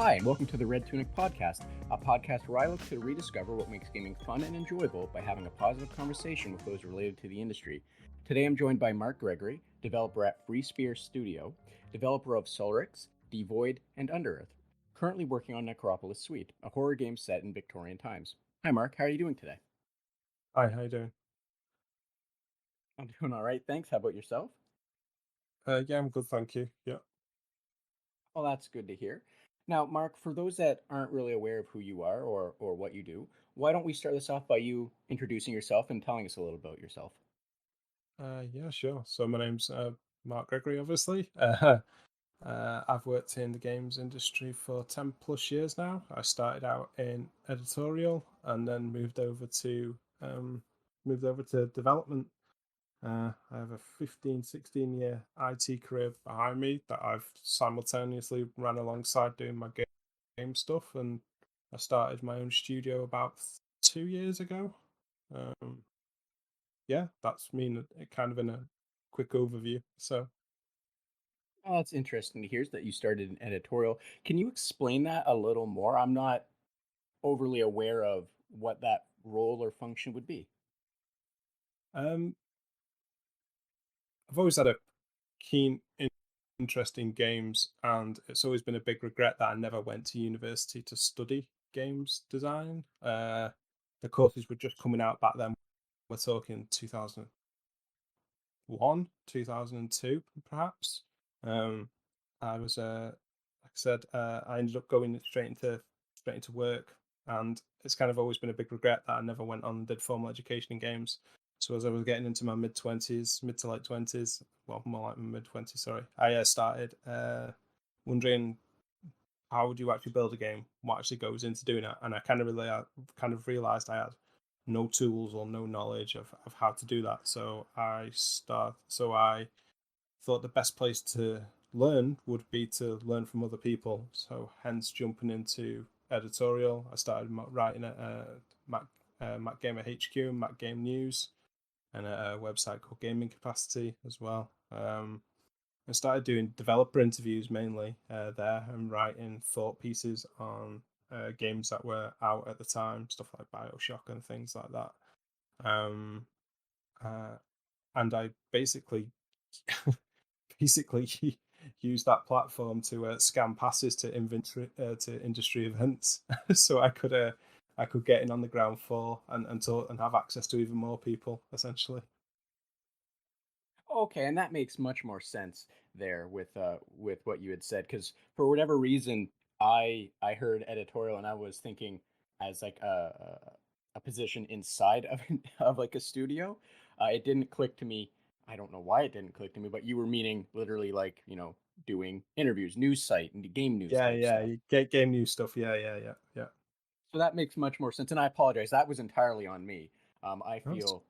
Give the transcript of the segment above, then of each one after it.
Hi, and welcome to the Red Tunic Podcast, a podcast where I look to rediscover what makes gaming fun and enjoyable by having a positive conversation with those related to the industry. Today I'm joined by Mark Gregory, developer at Freesphere Studio, developer of Solrix, Devoid, and Underearth, currently working on Necropolis Suite, a horror game set in Victorian times. Hi Mark, how are you doing today? Hi, how you doing? I'm doing all right, thanks. How about yourself? Yeah, I'm good, thank you. Yeah. Well, that's good to hear. Now, Mark, for those that aren't really aware of who you are or what you do, why don't we start this off by you introducing yourself and telling us a little about yourself? Yeah, sure. So my name's Mark Gregory, obviously. I've worked in the games industry for 10 plus years now. I started out in editorial and then moved over to development. I have a 15, 16-year IT career behind me that I've simultaneously ran alongside doing my game stuff, and I started my own studio about 2 years ago. Um, yeah, that's me kind of in a quick overview. So, Oh, that's interesting to hear that you started an editorial. Can you explain that a little more? I'm not overly aware of what that role or function would be. um, I've always had a keen interest in games, and it's always been a big regret that I never went to university to study games design. The courses were just coming out back then. We're talking 2001, 2002, perhaps. Um, I was, like I said, I ended up going straight into work, and it's kind of always been a big regret that I never went on and did formal education in games. So as I was getting into my mid-20s, mid to late 20s, well, more like mid-20s, sorry, I started wondering how do you actually build a game? What actually goes into doing it? And I kind of realized I had no tools or no knowledge of how to do that. So I thought the best place to learn would be to learn from other people. So hence jumping into editorial, I started writing at Mac Gamer HQ and Mac Game News, and a website called Gaming Capacity as well. I started doing developer interviews mainly there, and writing thought pieces on games that were out at the time, stuff like BioShock and things like that. Um, uh, and I basically use that platform to scan passes to inventory to industry events, so I could get in on the ground floor and talk and have access to even more people essentially. Okay, and that makes much more sense there with what you had said, because for whatever reason I heard editorial and I was thinking as like a position inside of of like a studio. It didn't click to me. I don't know why it didn't click to me, but you were meaning literally like doing interviews, news site, and game news Yeah, type yeah, stuff. you get game new stuff. Yeah, yeah, yeah, yeah. So that makes much more sense, and I apologize. That was entirely on me. I Nice. feel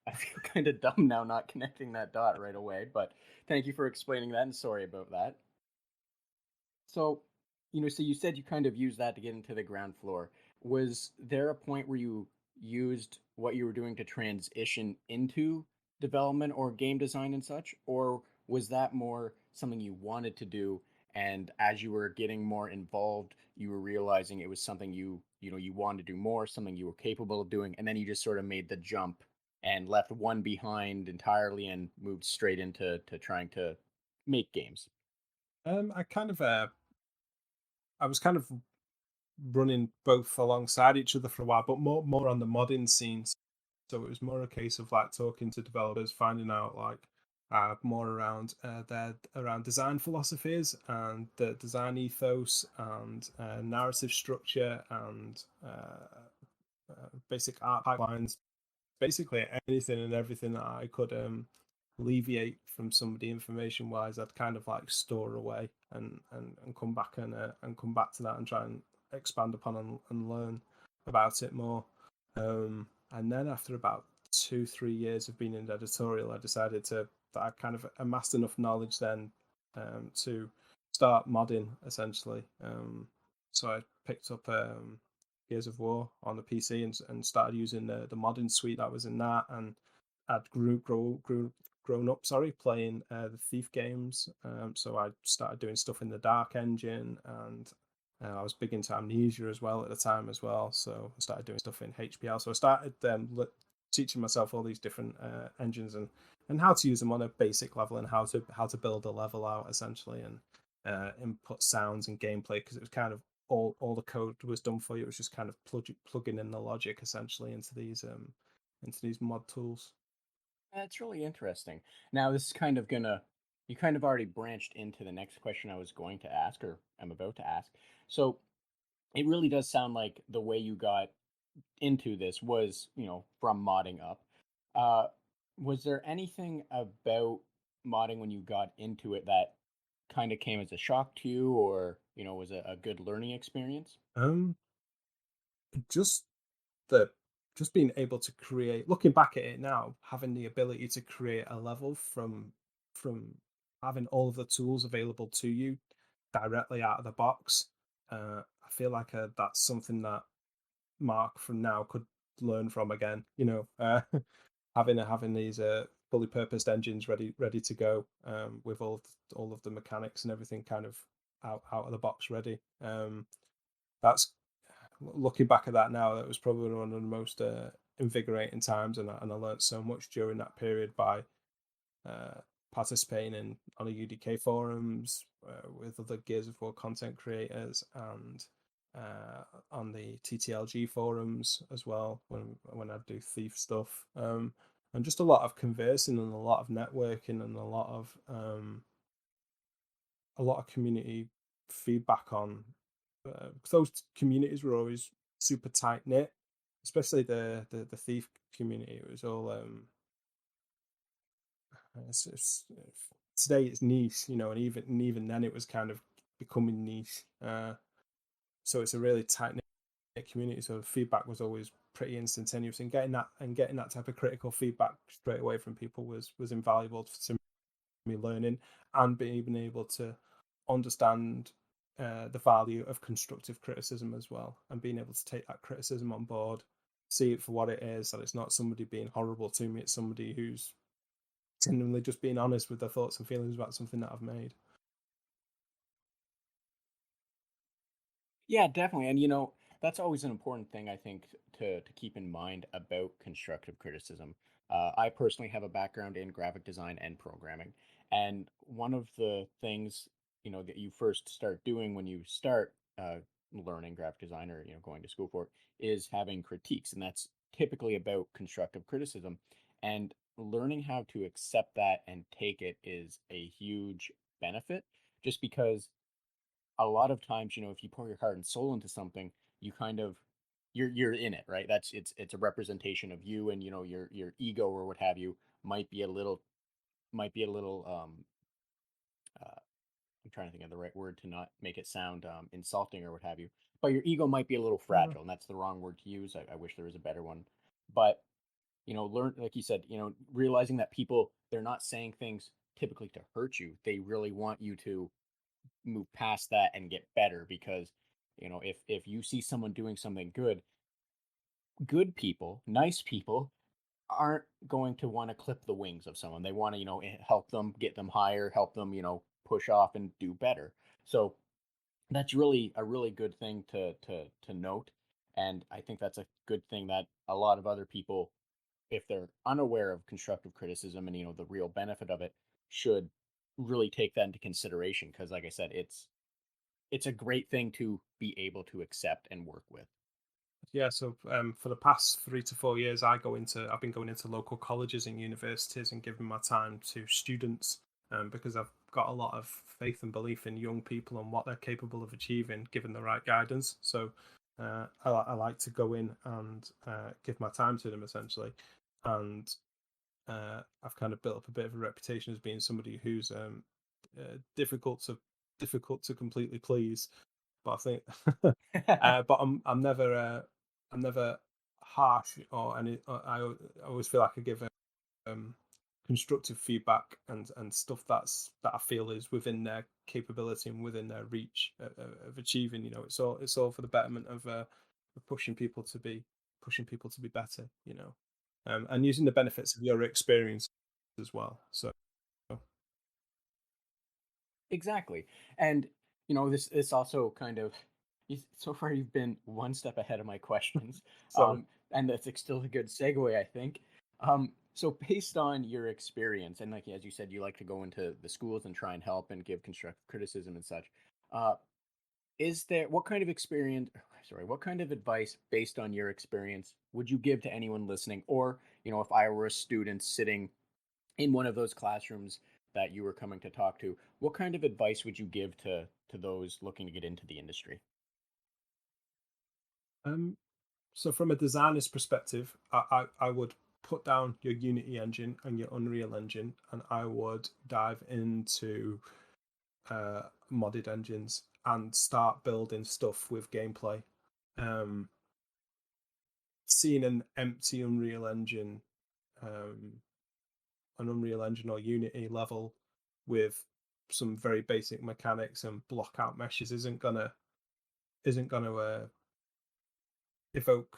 I feel kind of dumb now not connecting that dot right away, but thank you for explaining that, and sorry about that. So, so you said you kind of used that to get into the ground floor. Was there a point where you used what you were doing to transition into development or game design and such, or was that more something you wanted to do, and as you were getting more involved, you were realizing it was something you wanted to do more, something you were capable of doing, and then you just sort of made the jump and left one behind entirely and moved straight into trying to make games? I kind of I was kind of running both alongside each other for a while, but more on the modding scene. So it was more a case of like talking to developers, finding out like more around their around design philosophies and the design ethos and narrative structure and basic art pipelines, basically anything and everything that I could alleviate from somebody information wise. I'd kind of like store away and come back and come back to that and try and expand upon and learn about it more. And then after about 2-3 years of being in editorial, I decided that I kind of amassed enough knowledge then to start modding essentially. So I picked up Gears of War on the PC and started using the modding suite that was in that, and I'd grown up, sorry, playing the Thief games. So I started doing stuff in the Dark Engine and I was big into Amnesia as well at the time as well, so I started doing stuff in HPL. So I started teaching myself all these different engines and how to use them on a basic level, and how to build a level out essentially, and input sounds and gameplay, because it was kind of all the code was done for you. It was just kind of plugging in the logic essentially into these mod tools. That's really interesting. Now, this is kind of gonna, you kind of already branched into the next question I was going to ask, or I'm about to ask. So it really does sound like the way you got into this was, from modding up. Uh, was there anything about modding when you got into it that kind of came as a shock to you, or, was a good learning experience? Um, just the just being able to create, looking back at it now, having the ability to create a level from having all of the tools available to you directly out of the box. I feel like that's something that Mark from now could learn from again. Having these fully purposed engines ready to go, with all of the mechanics and everything kind of out of the box ready. That's Looking back at that now, that was probably one of the most invigorating times, and I learned so much during that period by uh, participating in on the UDK forums with other Gears of War content creators, and on the TTLG forums as well when I do Thief stuff, and just a lot of conversing and a lot of networking and a lot of community feedback on, because those communities were always super tight knit, especially the Thief community. It was all today it's niche, and even then it was kind of becoming niche. So it's a really tight knit community. So feedback was always pretty instantaneous, and getting that type of critical feedback straight away from people was invaluable to me learning, and being able to understand the value of constructive criticism as well, and being able to take that criticism on board, see it for what it is, that it's not somebody being horrible to me, it's somebody who's genuinely just being honest with their thoughts and feelings about something that I've made. Yeah, definitely. And that's always an important thing, I think, to keep in mind about constructive criticism. I personally have a background in graphic design and programming, and one of the things that you first start doing when you start learning graphic design, or going to school for it, is having critiques, and that's typically about constructive criticism. And learning how to accept that and take it is a huge benefit, just because a lot of times, if you pour your heart and soul into something, you kind of, you're in it, right? It's a representation of you, and your ego or what have you might be a little uh, I'm trying to think of the right word to not make it sound insulting or what have you. But your ego might be a little Mm. fragile, and that's the wrong word to use. I wish there was a better one. But learn, like you said, realizing that people, they're not saying things typically to hurt you. They really want you to move past that and get better, because if you see someone doing something good, good people, nice people aren't going to want to clip the wings of someone. They want to help them, get them higher, help them push off and do better. So that's really a really good thing to note. And I think that's a good thing that a lot of other people, if they're unaware of constructive criticism and the real benefit of it, should really take that into consideration, because like I said, it's a great thing to be able to accept and work with. Yeah, so for the past 3 to 4 years, I've been going into local colleges and universities and giving my time to students, because I've got a lot of faith and belief in young people and what they're capable of achieving given the right guidance. So I like to go in and give my time to them essentially, and I've kind of built up a bit of a reputation as being somebody who's uh, difficult to difficult to completely please, but I think, but I'm never harsh or any. I always feel like I give um, constructive feedback and stuff that I feel is within their capability and within their reach of achieving. It's all for the betterment of pushing people to be better. And using the benefits of your experience as well. So Exactly. And this also kind of So far, you've been one step ahead of my questions, Sorry. and that's still a good segue, I think. So, based on your experience, and like as you said, you like to go into the schools and try and help and give constructive criticism and such. Uh, is there what kind of experience? Sorry, what kind of advice, based on your experience, would you give to anyone listening? Or, if I were a student sitting in one of those classrooms that you were coming to talk to, what kind of advice would you give to those looking to get into the industry? Um, so from a designer's perspective, I would put down your Unity engine and your Unreal engine, and I would dive into modded engines and start building stuff with gameplay. Um, Seeing um, an Unreal Engine or Unity level with some very basic mechanics and block out meshes isn't gonna evoke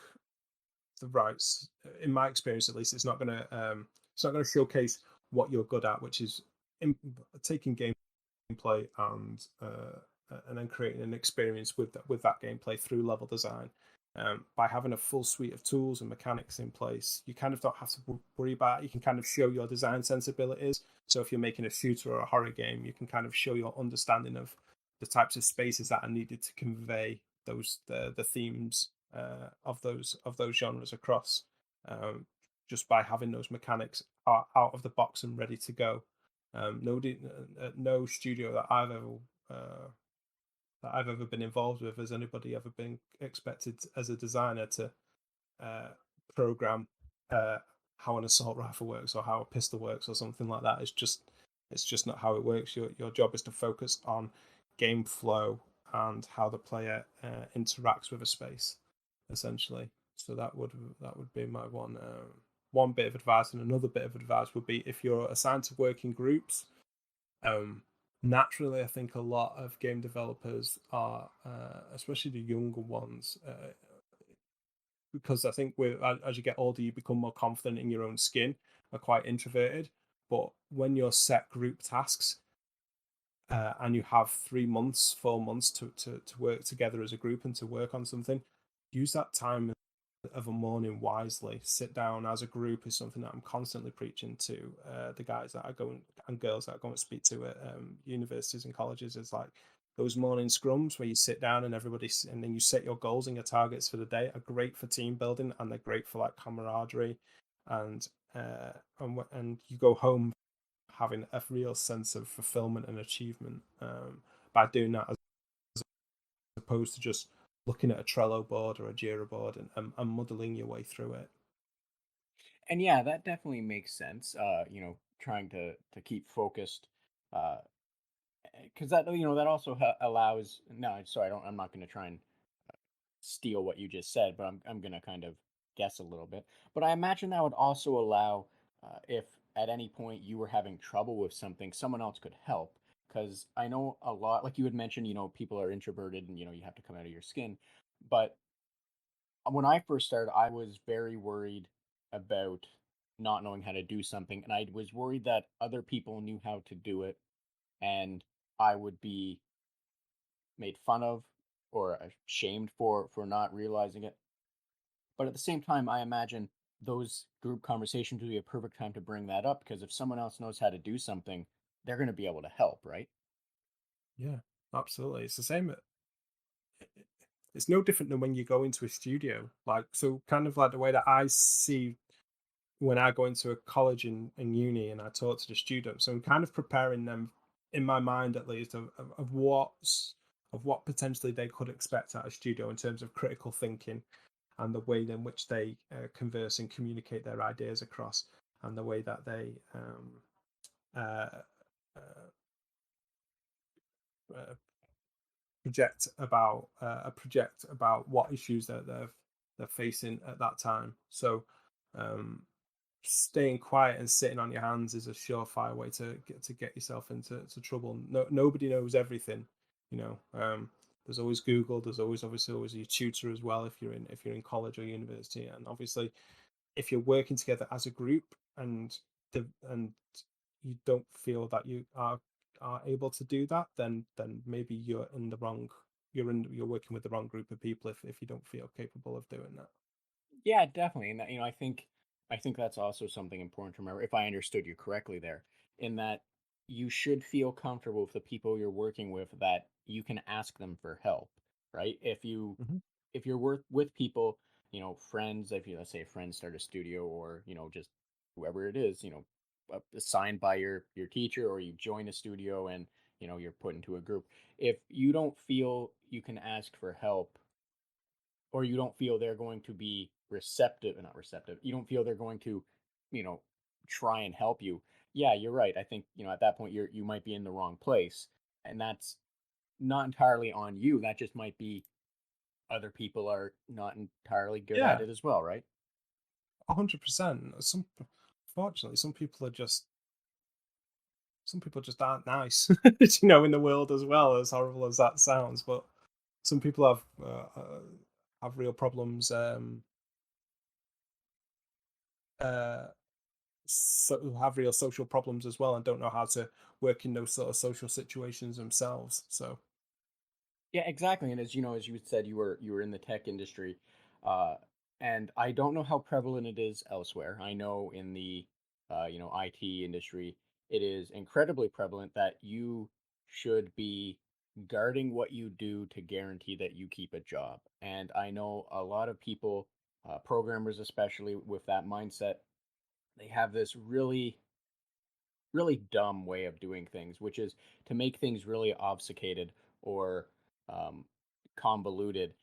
the rights. In my experience, at least, it's not gonna showcase what you're good at, which is in, taking gameplay and then creating an experience with that gameplay through level design. By having a full suite of tools and mechanics in place, you kind of don't have to worry about it. You can kind of show your design sensibilities. So if you're making a shooter or a horror game, you can kind of show your understanding of the types of spaces that are needed to convey the themes of those genres across. Um, just by having those mechanics out of the box and ready to go. No studio uh, that I've ever been involved with has anybody ever been expected as a designer to uh, program uh, how an assault rifle works or how a pistol works or something like that. It's just not how it works. Your job is to focus on game flow and how the player interacts with a space, essentially. So that would be my one bit of advice, and another bit of advice would be if you're assigned to work in groups. Um, Naturally, I think a lot of game developers are, especially the younger ones, because I think as you get older, you become more confident in your own skin, are quite introverted. But when you're set group tasks and you have 3 months, 4 months to work together as a group and to work on something, use that time of a morning wisely. Sit down as a group is something that I'm constantly preaching to the guys that I go and girls that I go and speak to at universities and colleges. Is like those morning scrums where you sit down and and then you set your goals and your targets for the day are great for team building, and they're great for like camaraderie, and and you go home having a real sense of fulfillment and achievement by doing that, as opposed to just looking at a Trello board or a Jira board and muddling your way through it. And yeah, that definitely makes sense. Trying to keep focused, because that that also allows. No, sorry, I don't. I'm not going to try and steal what you just said, but I'm going to kind of guess a little bit. But I imagine that would also allow, if at any point you were having trouble with something, someone else could help. Because I know a lot, like you had mentioned, people are introverted and you have to come out of your skin. But when I first started, I was very worried about not knowing how to do something, and I was worried that other people knew how to do it, and I would be made fun of or shamed for not realizing it. But at the same time, I imagine those group conversations would be a perfect time to bring that up because if someone else knows how to do something, they're going to be able to help, right? Yeah, absolutely. It's the same. It's no different than when you go into a studio. Like, so kind of like the way that I see when I go into a college and uni and I talk to the students. So I'm kind of preparing them in my mind, at least, of what potentially they could expect at a studio in terms of critical thinking and the way in which they converse and communicate their ideas across, and the way that they uh, uh, uh, project about what issues that they're facing at that time. So um, staying quiet and sitting on your hands is a surefire way to get yourself into trouble. Nobody knows everything, you know. There's always Google. There's obviously always your tutor as well if you're in college or university, and obviously if you're working together as a group and and you don't feel that you are able to do that, then maybe you're working with the wrong group of people if you don't feel capable of doing that. Yeah, definitely. And that, I think that's also something important to remember, if I understood you correctly there, in that you should feel comfortable with the people you're working with, that you can ask them for help, right? Hmm. If you're with people, friends, if you, let's say, friends start a studio, or just whoever it is, assigned by your teacher, or you join a studio and you're put into a group. If you don't feel you can ask for help, or you don't feel they're going to be receptive, not receptive, you don't feel they're going to, you know, try and help you. Yeah, you're right. I think, at that point you might be in the wrong place. And that's not entirely on you. That just might be other people are not entirely good at Yeah, it as well, right? 100%. Fortunately, some people just aren't nice, in the world as well. As horrible as that sounds, but some people have real problems. Uh, have real social problems as well, and don't know how to work in those sort of social situations themselves. So Yeah, exactly. And as you said, you were in the tech industry, uh, and I don't know how prevalent it is elsewhere. I know in the IT industry, it is incredibly prevalent that you should be guarding what you do to guarantee that you keep a job. And I know a lot of people, programmers especially, with that mindset, they have this really dumb way of doing things, which is to make things really obfuscated, or um, convoluted,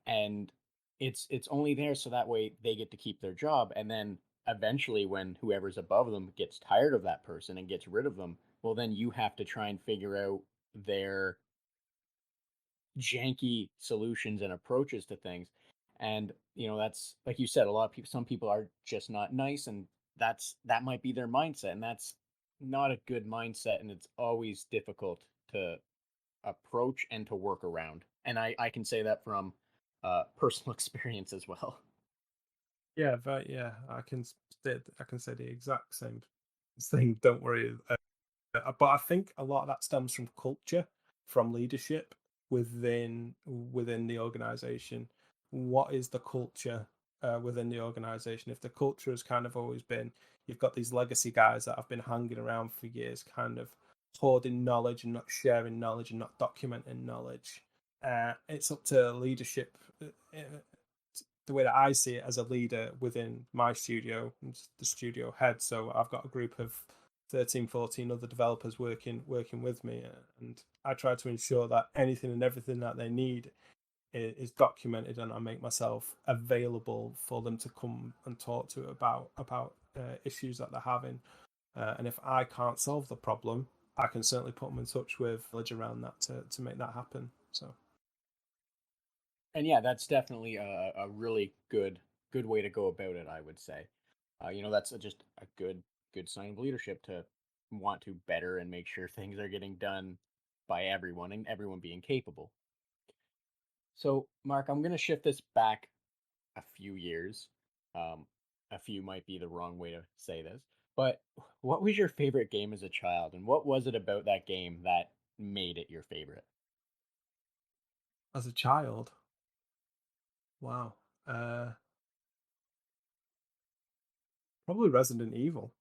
and it's only there so that way they get to keep their job, and then eventually, when whoever's above them gets tired of that person and gets rid of them, well, then you have to try and figure out their janky solutions and approaches to things. And that's like you said, a lot of people, some people are just not nice, and that might be their mindset, and that's not a good mindset, and it's always difficult to approach and to work around. And I can say that from personal experience as well. yeah, but yeah, I can say the exact same thing. Don't worry. But I think a lot of that stems from culture, from leadership within the organization. What is the culture within the organization? If the culture has kind of always been, you've got these legacy guys that have been hanging around for years, kind of hoarding knowledge and not sharing knowledge and not documenting knowledge. It's up to leadership. The way that I see it as a leader within my studio, the studio head. So I've got a group of 13, 14 other developers working with me, and I try to ensure that anything and everything that they need is documented, and I make myself available for them to come and talk to about issues that they're having. And if I can't solve the problem, I can certainly put them in touch with knowledge around that to make that happen. So And yeah, that's definitely a really good way to go about it, I would say. That's just a good sign of leadership, to want to better and make sure things are getting done by everyone, and everyone being capable. So, Mark, I'm going to shift this back a few years. Um, a few might be the wrong way to say this, but what was your favorite game as a child, and what was it about that game that made it your favorite? as a child, wow, uh, probably Resident Evil.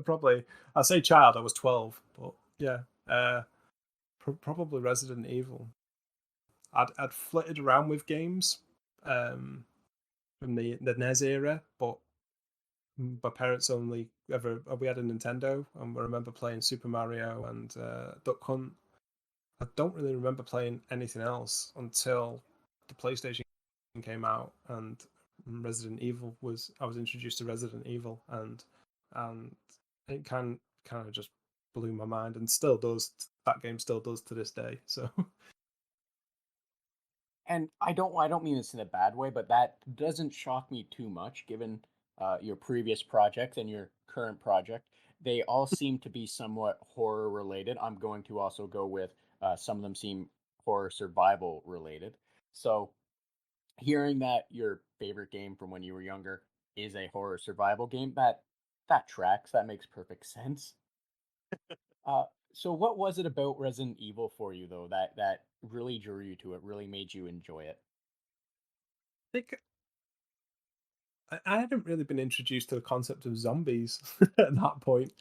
Probably, I say child, I was 12, but yeah, uh, probably Resident Evil. I'd flitted around with games um, from the NES era, but my parents only ever we had a Nintendo, and I remember playing Super Mario and Duck Hunt. I don't really remember playing anything else until the PlayStation came out, and Resident Evil was. I was introduced to Resident Evil, and it kind of just blew my mind, and still does. That game still does to this day. So And I don't mean this in a bad way, but that doesn't shock me too much, given your previous project and your current project. They all seem to be somewhat horror related. I'm going to also go with some of them seem horror survival related. So, hearing that your favorite game from when you were younger is a horror survival game, that tracks. That makes perfect sense. Uh, So what was it about Resident Evil for you though that really drew you to it, really made you enjoy it? think I hadn't really been introduced to the concept of zombies at that point.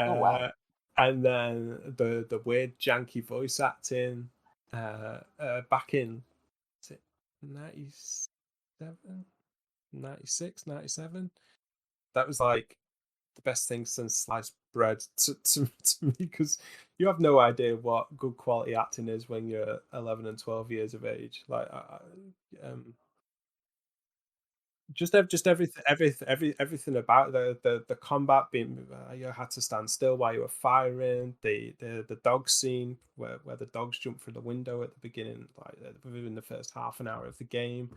Oh wow. Uh, and then the weird janky voice acting back in, is it 97, 96, 97? That was like the best thing since sliced bread to me, because you have no idea what good quality acting is when you're 11 and 12 years of age. Like just everything about the combat being, you had to stand still while you were firing, the dog scene where the dogs jump through the window at the beginning, like within the first half an hour of the game.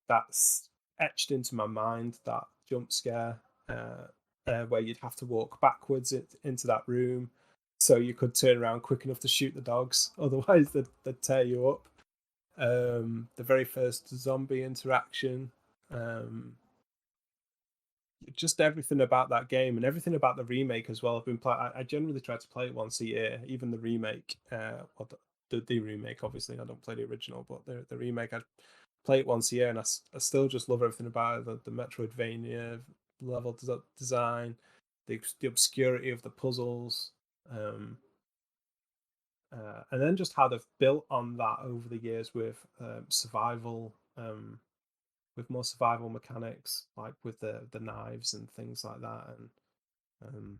That's etched into my mind, that jump scare, where you'd have to walk backwards into that room so you could turn around quick enough to shoot the dogs, otherwise they'd tear you up. The very first zombie interaction, um, just everything about that game and everything about the remake as well. I've been I generally try to play it once a year, even the remake. Well, the remake, obviously, I don't play the original, but the remake, I play it once a year, and I still just love everything about it. The Metroidvania level design, the obscurity of the puzzles, um, and then just how they've built on that over the years with survival. With more survival mechanics, like with the knives and things like that, and um,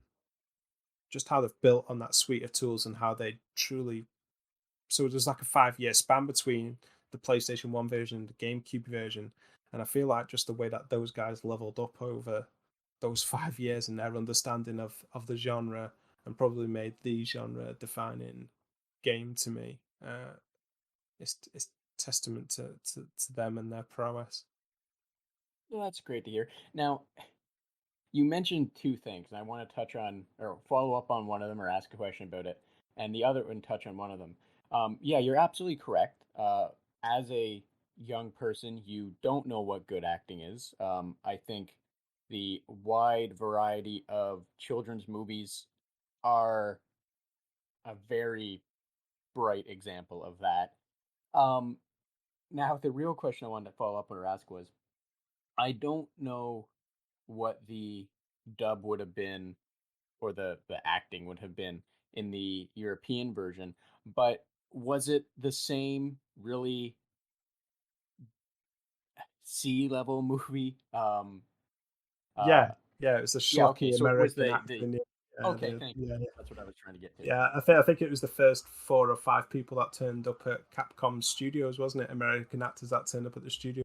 just how they've built on that suite of tools and how they truly. So there's like a 5 year span between the PlayStation One version and the GameCube version, and I feel like just the way that those guys leveled up over those 5 years and their understanding of the genre, and probably made the genre defining game to me. It's testament to them and their prowess. Well, that's great to hear. Now, you mentioned two things, and I want to touch on or follow up on one of them or ask a question about it, and the other one touch on one of them. Yeah, you're absolutely correct. As a young person, you don't know what good acting is. I think the wide variety of children's movies are a very bright example of that. Um, Now, the real question I wanted to follow up on or ask was, I don't know what the dub would have been or the acting would have been in the European version, but was it the same really sea level movie? Yeah, Uh, yeah, it was a yeah, okay, schlocky so it was American the acting. okay, thank you. Yeah, yeah. That's what I was trying to get to. Yeah, I think it was the first 4 or 5 people that turned up at Capcom Studios, wasn't it? American actors that turned up at the studios.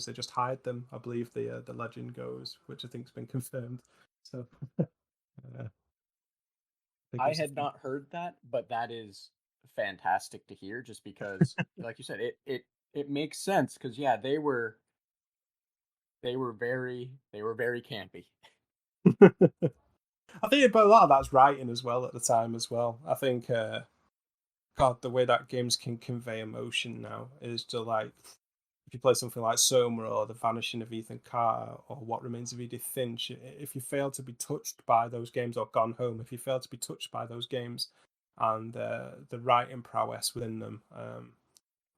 They just hired them, I believe the legend goes, which I think's been confirmed. So I think it I was the had not heard that, but that is fantastic to hear just because like you said, it makes sense because yeah, they were very campy. first. I think, but a lot of that's writing as well at the time as well. I think, God, the way that games can convey emotion now is to like, if you play something like Soma or The Vanishing of Ethan Carter or What Remains of Edith Finch, if you fail to be touched by those games, or Gone Home, if you fail to be touched by those games and the writing prowess within them, I'm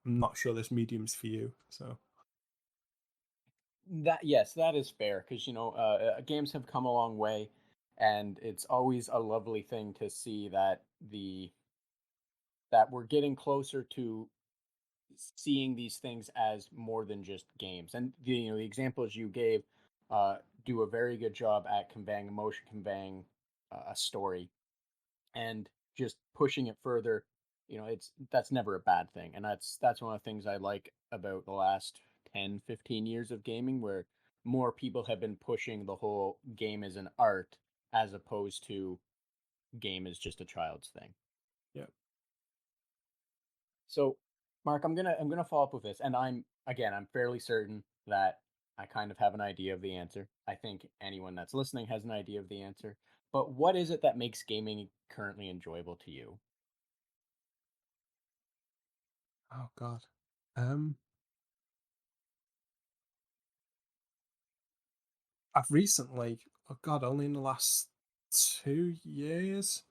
not sure this medium's for you. So That yes, that is fair because games have come a long way, and it's always a lovely thing to see that we're getting closer to seeing these things as more than just games. And the examples you gave do a very good job at conveying emotion, conveying a story, and just pushing it further. It's that's never a bad thing, and that's one of the things I like about the last 10-15 years of gaming, where more people have been pushing the whole game as an art as opposed to game is just a child's thing. yeah. So, Mark, I'm gonna follow up with this, and I'm fairly certain that I kind of have an idea of the answer. I think anyone that's listening has an idea of the answer. But what is it that makes gaming currently enjoyable to you? Oh God. Um, I've recently, oh God, only in the last 2 years,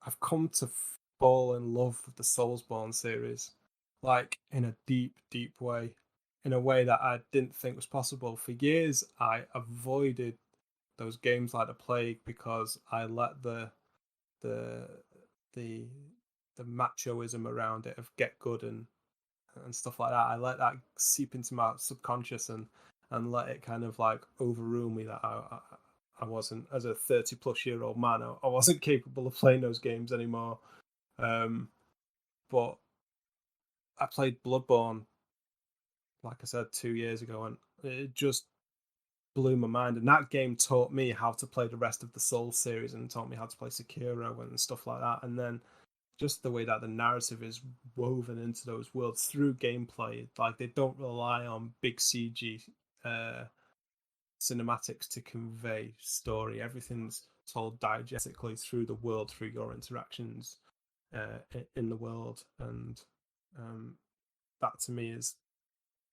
I've come to fall in love with the Soulsborne series, like in a deep, deep way, in a way that I didn't think was possible. For years, I avoided those games like the plague because I let the the the machoism around it of get good and stuff like that. I let that seep into my subconscious and let it kind of like overrule me that I wasn't, as a 30-plus-year-old man, I wasn't capable of playing those games anymore. But I played Bloodborne, like I said, 2 years ago, and it just blew my mind. And that game taught me how to play the rest of the Souls series and taught me how to play Sekiro and stuff like that. And then just the way that the narrative is woven into those worlds through gameplay, like they don't rely on big CG uh, cinematics to convey story. Everything's told diegetically through the world, through your interactions in the world, and um, that to me is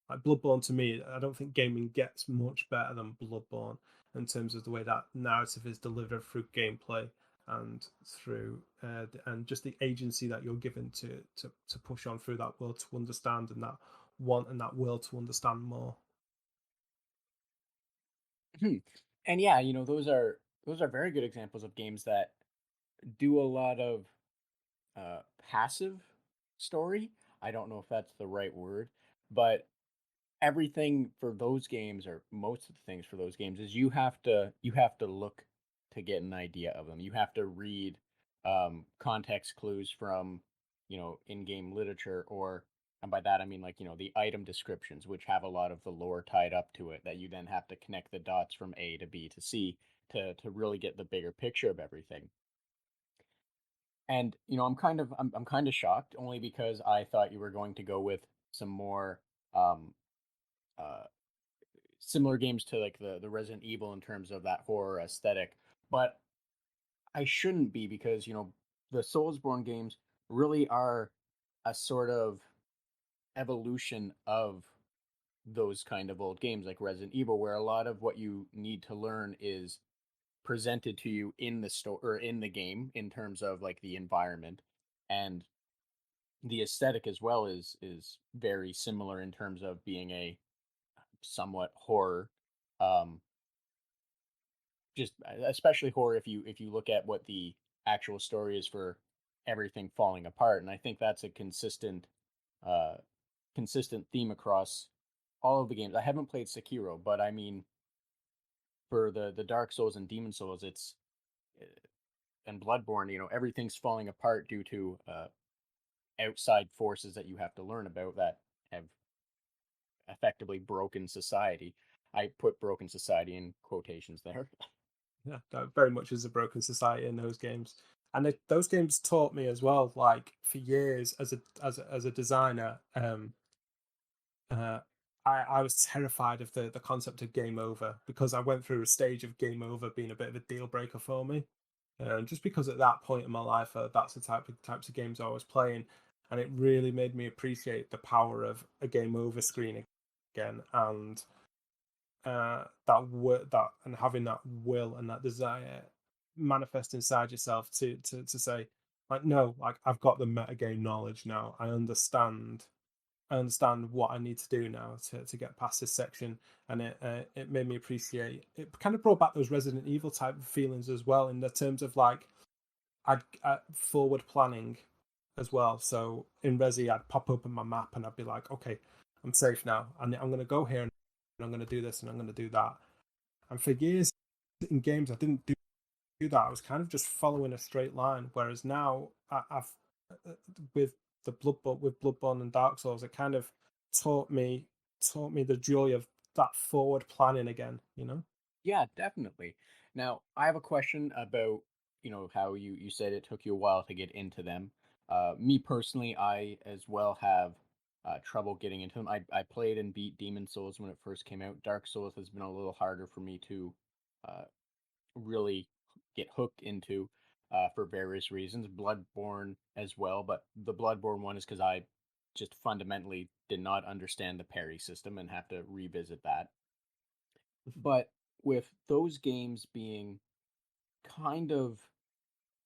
like Bloodborne. To me, I don't think gaming gets much better than Bloodborne in terms of the way that narrative is delivered through gameplay and through and just the agency that you're given to push on through that world, to understand, and that want and that will to understand more. And yeah, those are very good examples of games that do a lot of passive story. I don't know if that's the right word, but everything for those games, or most of the things for those games, is you have to look to get an idea of them. You have to read context clues from in-game literature, or and by that I mean, like, the item descriptions, which have a lot of the lore tied up to it, that you then have to connect the dots from A to B to C to really get the bigger picture of everything. And I'm kind of shocked, only because I thought you were going to go with some more um uh similar games to, like, the Resident Evil in terms of that horror aesthetic. But I shouldn't be, because the Soulsborne games really are a sort of evolution of those kind of old games like Resident Evil, where a lot of what you need to learn is presented to you in the store or in the game, in terms of, like, the environment, and the aesthetic as well is very similar in terms of being a somewhat horror, um just especially horror, if you look at what the actual story is for everything falling apart. And I think that's a uh consistent theme across all of the games. I haven't played Sekiro, but I mean, for the Dark Souls and Demon Souls, it's uh, and Bloodborne, everything's falling apart due to outside forces that you have to learn about, that have effectively broken society. I put broken society in quotations there. Yeah, that very much is a broken society in those games, and those games taught me as well. Like for years, as a designer, uh, I was terrified of the concept of game over, because I went through a stage of game over being a bit of a deal breaker for me. Just because at that point in my life, that's the types of games I was playing, and it really made me appreciate the power of a game over screen again, and that and having that will and that desire manifest inside yourself to say, like, no, like I've got the metagame knowledge now. I understand what I need to do now to get past this section, and it made me appreciate. It kind of brought back those Resident Evil type of feelings as well, in the terms of like I'd forward planning as well. So in Resi, I'd pop open my map and I'd be like, okay, I'm safe now, and I'm going to go here and I'm going to do this and I'm going to do that. And for years in games, I didn't do that. I was kind of just following a straight line. Whereas now, I've with Bloodborne and Dark Souls, it kind of taught me the joy of that forward planning again. Yeah, definitely. Now, I have a question about, how you said it took you a while to get into them. Me personally, I as well have trouble getting into them. I played and beat Demon Souls when it first came out. Dark Souls has been a little harder for me to uh, really get hooked into, for various reasons. Bloodborne as well, but the Bloodborne one is because I just fundamentally did not understand the parry system and have to revisit that. But with those games being kind of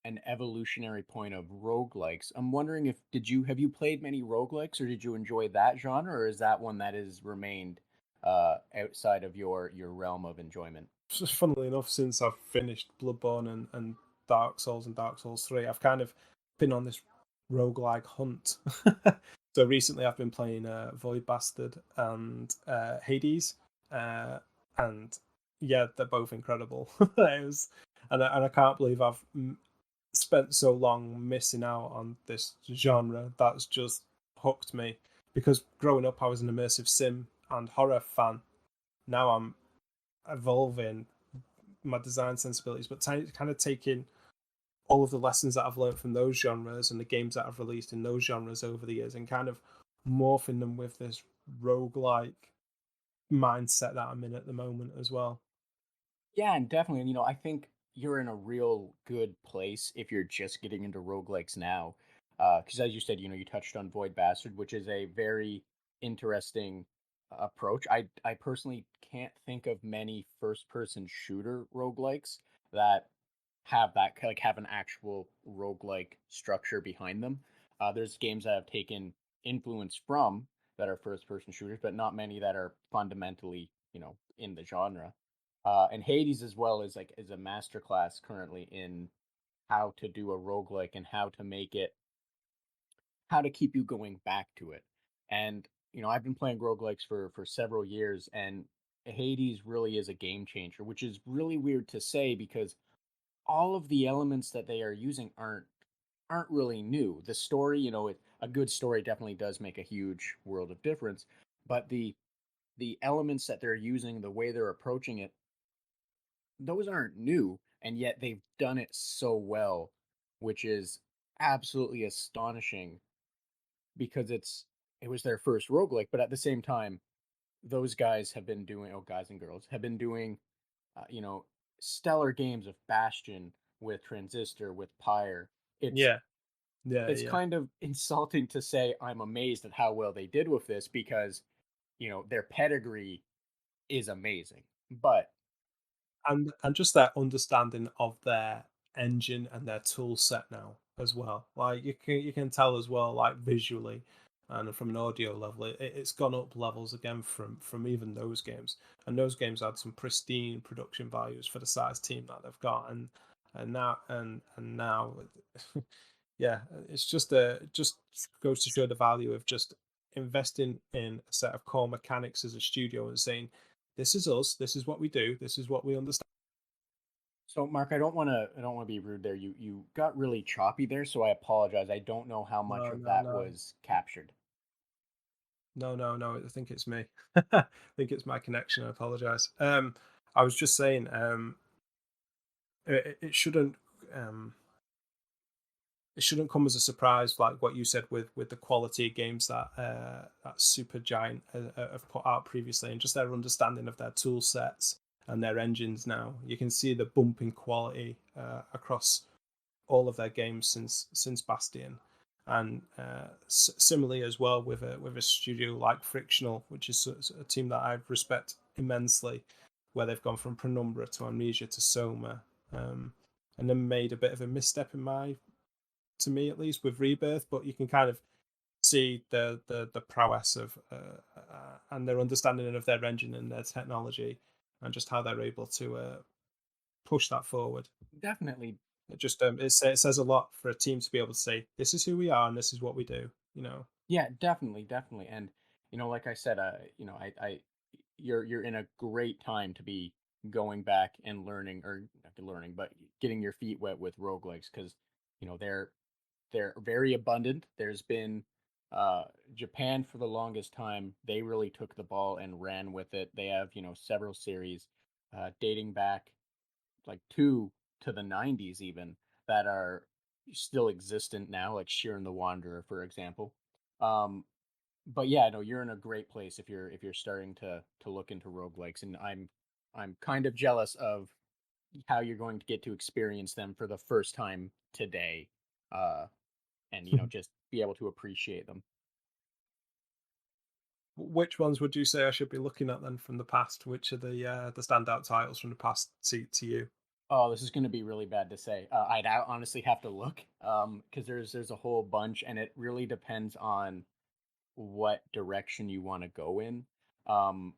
an evolutionary point of roguelikes. I'm wondering if did you have you played many roguelikes or did you enjoy that genre or is that one that has remained outside of your realm of enjoyment? Just funnily enough, since I've finished Bloodborne and Dark Souls and Dark Souls 3, I've kind of been on this roguelike hunt. So recently I've been playing Void Bastard and Hades. Uh, and yeah, they're both incredible. And I can't believe I've spent so long missing out on this genre that's just hooked me. Because growing up, I was an immersive sim and horror fan. Now I'm evolving my design sensibilities, but kind of taking all of the lessons that I've learned from those genres and the games that I've released in those genres over the years and kind of morphing them with this roguelike mindset that I'm in at the moment as well. Yeah, and definitely, and I think you're in a real good place if you're just getting into roguelikes now. Because as you said, you touched on Void Bastard, which is a very interesting approach. I personally can't think of many first person shooter roguelikes that have an actual roguelike structure behind them. There's games that have taken influence from that are first person shooters, but not many that are fundamentally, in the genre. And Hades as well is a masterclass currently in how to do a roguelike and how to keep you going back to it. And I've been playing roguelikes for several years, and Hades really is a game changer, which is really weird to say because all of the elements that they are using aren't really new. The story, a good story definitely does make a huge world of difference, but the elements that they're using, the way they're approaching it, those aren't new, and yet they've done it so well, which is absolutely astonishing because it was their first roguelike, but at the same time, those guys have been doing, oh, guys and girls have been doing, uh, you know, stellar games of Bastion with Transistor, with Pyre. It's Yeah, yeah, it's yeah. kind of insulting to say I'm amazed at how well they did with this because, their pedigree is amazing. But And just their understanding of their engine and their tool set now as well. Like you can tell as well, like visually and from an audio level, it's gone up levels again from even those games. And those games had some pristine production values for the size team that they've got, and now, yeah, it's just goes to show the value of just investing in a set of core mechanics as a studio and saying, this is us, this is what we do, this is what we understand. so, Mark, I don't want to be rude there. You got really choppy there, so I apologize. I don't know how much No, of no, that no, was captured. no, no, no. I think it's me. I think it's my connection. I apologize. I was just saying, it shouldn't, um, it shouldn't come as a surprise, like what you said with the quality of games that Super Giant have put out previously, and just their understanding of their tool sets and their engines. Now you can see the bumping quality across all of their games since Bastion, and similarly as well with a studio like Frictional, which is a team that I respect immensely, where they've gone from Penumbra to Amnesia to Soma, um, and then made a bit of a misstep to me at least with Rebirth, but you can kind of see the prowess of and their understanding of their engine and their technology, and just how they're able to push that forward. Definitely. It says a lot for a team to be able to say, this is who we are and this is what we do. You know. Yeah, definitely, definitely. And like I said, you're in a great time to be going back and learning, or not learning, but getting your feet wet with roguelikes because they're very abundant. There's been uh Japan for the longest time. They really took the ball and ran with it. They have several series dating back like to the 90s even that are still existent now, like Sheer the Wanderer, for example. Um, but yeah, no, you're in a great place if you're starting to look into roguelikes, and I'm kind of jealous of how you're going to get to experience them for the first time today, uh, and just be able to appreciate them. Which ones would you say I should be looking at then from the past? Which are the standout titles from the past to you? Oh, this is going to be really bad to say. Honestly have to look, because there's a whole bunch, and it really depends on what direction you want to go in. Um,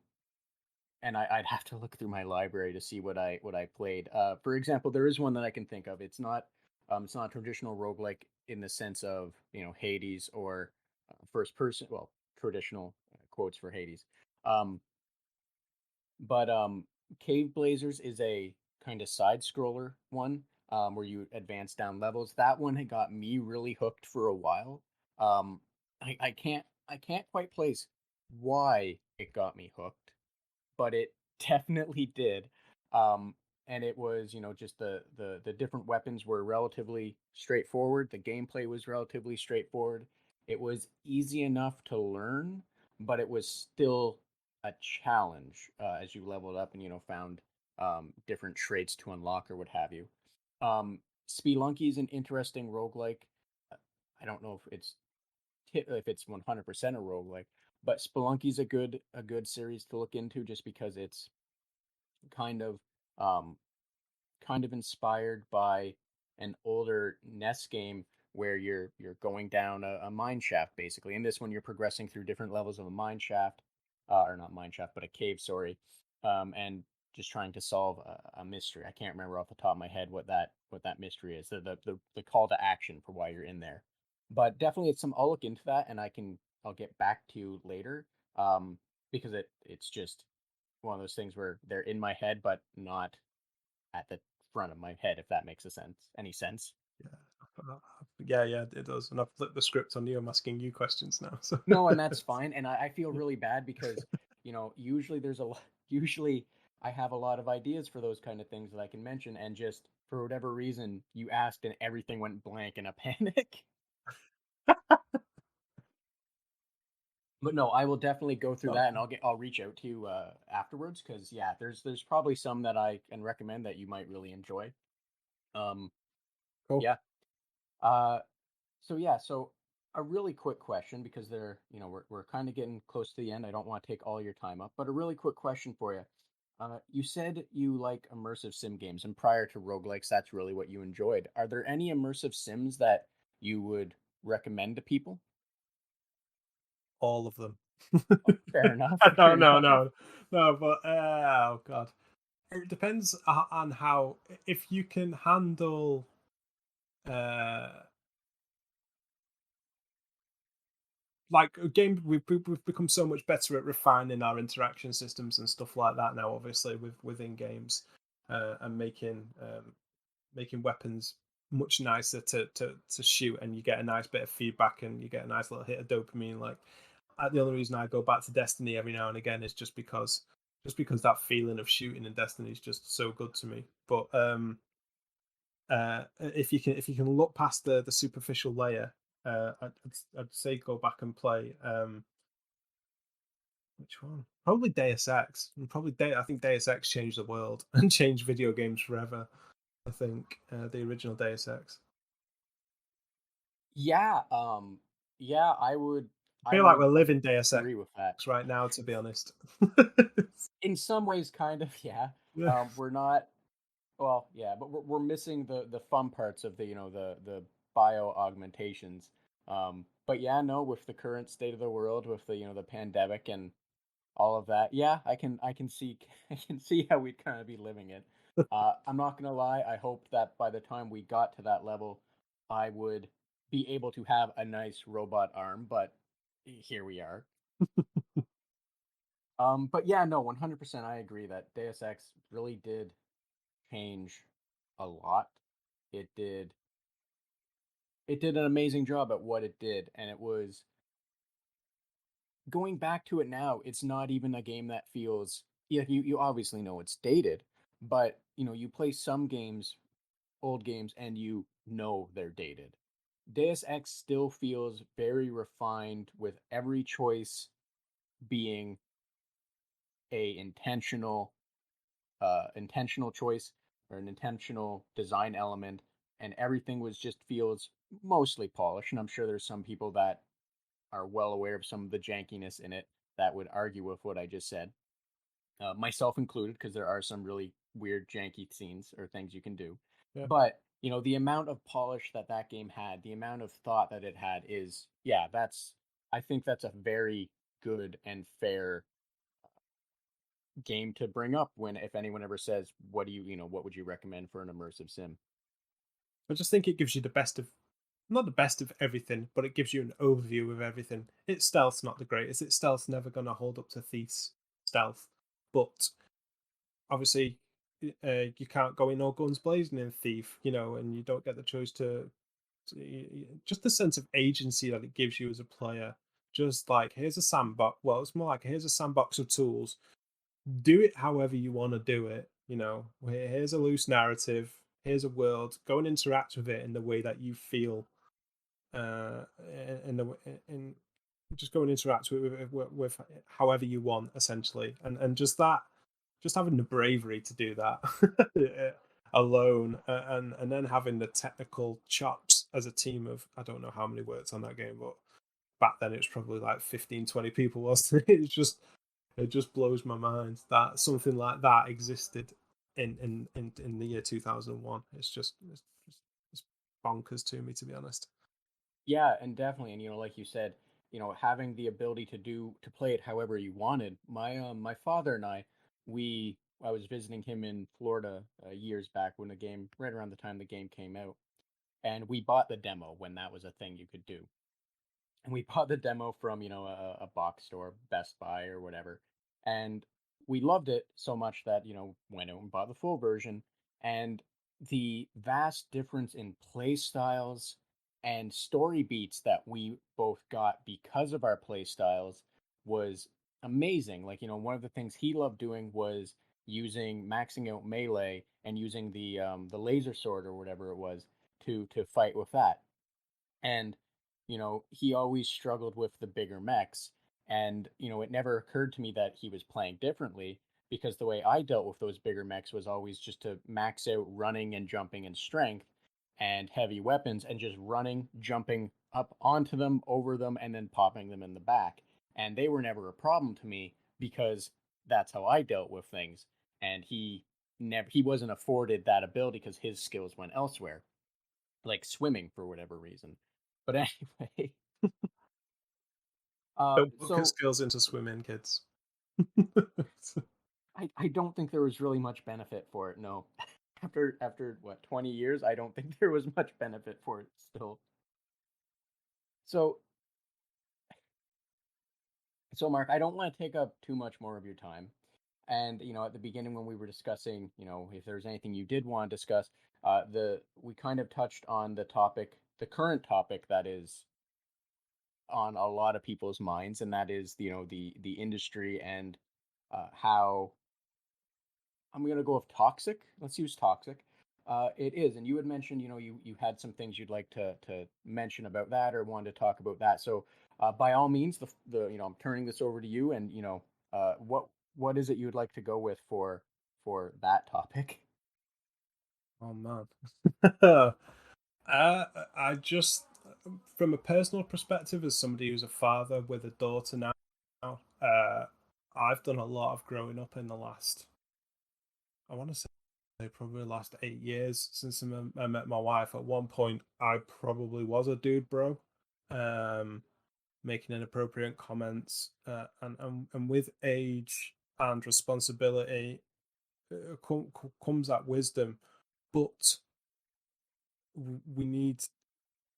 and I'd have to look through my library to see what I played. For example, there is one that I can think of. It's not a traditional roguelike in the sense of, Hades or first person. Well, traditional quotes for Hades. Um, but Cave Blazers is a kind of side scroller one, where you advance down levels. That one had got me really hooked for a while. Um, I can't quite place why it got me hooked, but it definitely did. Um, and it was, just the different weapons were relatively straightforward. The gameplay was relatively straightforward. It was easy enough to learn, but it was still a challenge as you leveled up and found different traits to unlock or what have you. Um, Spelunky is an interesting roguelike. Uh, I don't know if it's 100% a roguelike, but Spelunky's a good series to look into just because it's kind of um kind of inspired by an older NES game where you're going down a mine shaft basically. In this one, you're progressing through different levels of a mine shaft, or not mine shaft, but a cave. Sorry, and just trying to solve a mystery. I can't remember off the top of my head what that mystery is. The call to action for why you're in there. But definitely, it's some. I'll look into that, and I'll get back to you later. Because it's just one of those things where they're in my head, but not at the front of my head, if that makes any sense. Yeah, yeah, yeah, it does. And I've flipped the script on you. I'm asking you questions now. So No, and that's fine. And I feel really bad because, usually usually I have a lot of ideas for those kind of things that I can mention. And just for whatever reason, you asked and everything went blank in a panic. But no, I will definitely go through that, and okay, I'll reach out to you afterwards because yeah, there's probably some that I can recommend that you might really enjoy. Um, cool. yeah. Uh, so a really quick question because we're kind of getting close to the end. I don't want to take all your time up, but a really quick question for you. You said you like immersive sim games, and prior to roguelikes, that's really what you enjoyed. Are there any immersive sims that you would recommend to people? All of them. Fair enough. No, Fair no, enough. no, no. But oh god, it depends on how. If you can handle uh like a game, we've become so much better at refining our interaction systems and stuff like that now. Obviously, within games, and making weapons much nicer to shoot, and you get a nice bit of feedback, and you get a nice little hit of dopamine. Like the only reason I go back to Destiny every now and again is just because that feeling of shooting in Destiny is just so good to me. But if you can look past the superficial layer, I'd say go back and play. Which one? Probably Deus Ex. And probably I think Deus Ex changed the world and changed video games forever. I think the original Deus Ex. Yeah. Yeah. I would. I I feel like would we're living Deus Ex agree with that. right now, to be honest. In some ways, kind of. Yeah. Yeah. We're not. Well, yeah, but we're missing the fun parts of the bio augmentations. But yeah, no, with the current state of the world, with the pandemic and all of that, yeah, I can see I can see how we'd kind of be living it. I'm not gonna lie, I hoped that by the time we got to that level, I would be able to have a nice robot arm, but here we are. But yeah, no, 100% I agree that Deus Ex really did change a lot. It did it did an amazing job at what it did, and it was going back to it now, it's not even a game that feels, yeah, you obviously know it's dated, but you play some games, old games, and they're dated. Deus Ex still feels very refined with every choice being a intentional choice or an intentional design element, and everything was just feels mostly polished. And I'm sure there's some people that are well aware of some of the jankiness in it that would argue with what I just said, myself included, because there are some really weird janky scenes or things you can do. Yeah. But, the amount of polish that that game had, the amount of thought that it had is, yeah, that's I think that's a very good and fair game to bring up when if anyone ever says, what would you recommend for an immersive sim? I just think it gives you the best of, not the best of everything, but it gives you an overview of everything. Its stealth's not the greatest. Its stealth's never going to hold up to Thief's stealth, but obviously, you can't go in all guns blazing in Thief, and you don't get the choice just the sense of agency that it gives you as a player. Just like, here's a sandbox. Well, it's more like, here's a sandbox of tools. Do it however you want to do it. Here's a loose narrative. Here's a world. Go and interact with it in the way that you feel. In just go and interact with however you want, essentially, and just having the bravery to do that alone, and then having the technical chops as a team of, I don't know how many worked on that game, but back then it was probably like 15, 20 people, wasn't it? It just blows my mind that something like that existed in the year 2001. It's bonkers to me, to be honest. Yeah, and definitely, and like you said, having the ability to play it however you wanted. My father and I was visiting him in Florida years back when the game, right around the time the game came out, and we bought the demo when that was a thing you could do. And we bought the demo from a box store, Best Buy or whatever, and we loved it so much that went out and bought the full version. And the vast difference in play styles and story beats that we both got because of our play styles was amazing. Like, one of the things he loved doing was maxing out melee and using the laser sword or whatever it was to fight with that. And he always struggled with the bigger mechs. And it never occurred to me that he was playing differently, because the way I dealt with those bigger mechs was always just to max out running and jumping and strength and heavy weapons, and just running, jumping up onto them, over them, and then popping them in the back. And they were never a problem to me because that's how I dealt with things. And he wasn't afforded that ability because his skills went elsewhere, like swimming for whatever reason. But anyway, Don't put so skills into swimming, kids. I don't think there was really much benefit for it. No, after what, 20 years, I don't think there was much benefit for it still. So so Mark, I don't want to take up too much more of your time. And at the beginning when we were discussing, if there's anything you did want to discuss, the we kind of touched on the current topic that is on a lot of people's minds, and that is the industry and how I'm gonna go with toxic. Let's use toxic. It is, and you had mentioned, you had some things you'd like to mention about that or wanted to talk about that. So, by all means, the I'm turning this over to you, and what is it you'd like to go with for that topic? Oh man. I just, from a personal perspective, as somebody who's a father with a daughter now, uh, I've done a lot of growing up in the last, I want to say, probably the last 8 years since I met my wife. At one point, I probably was a dude, bro, um, making inappropriate comments, and with age and responsibility comes that wisdom, but we need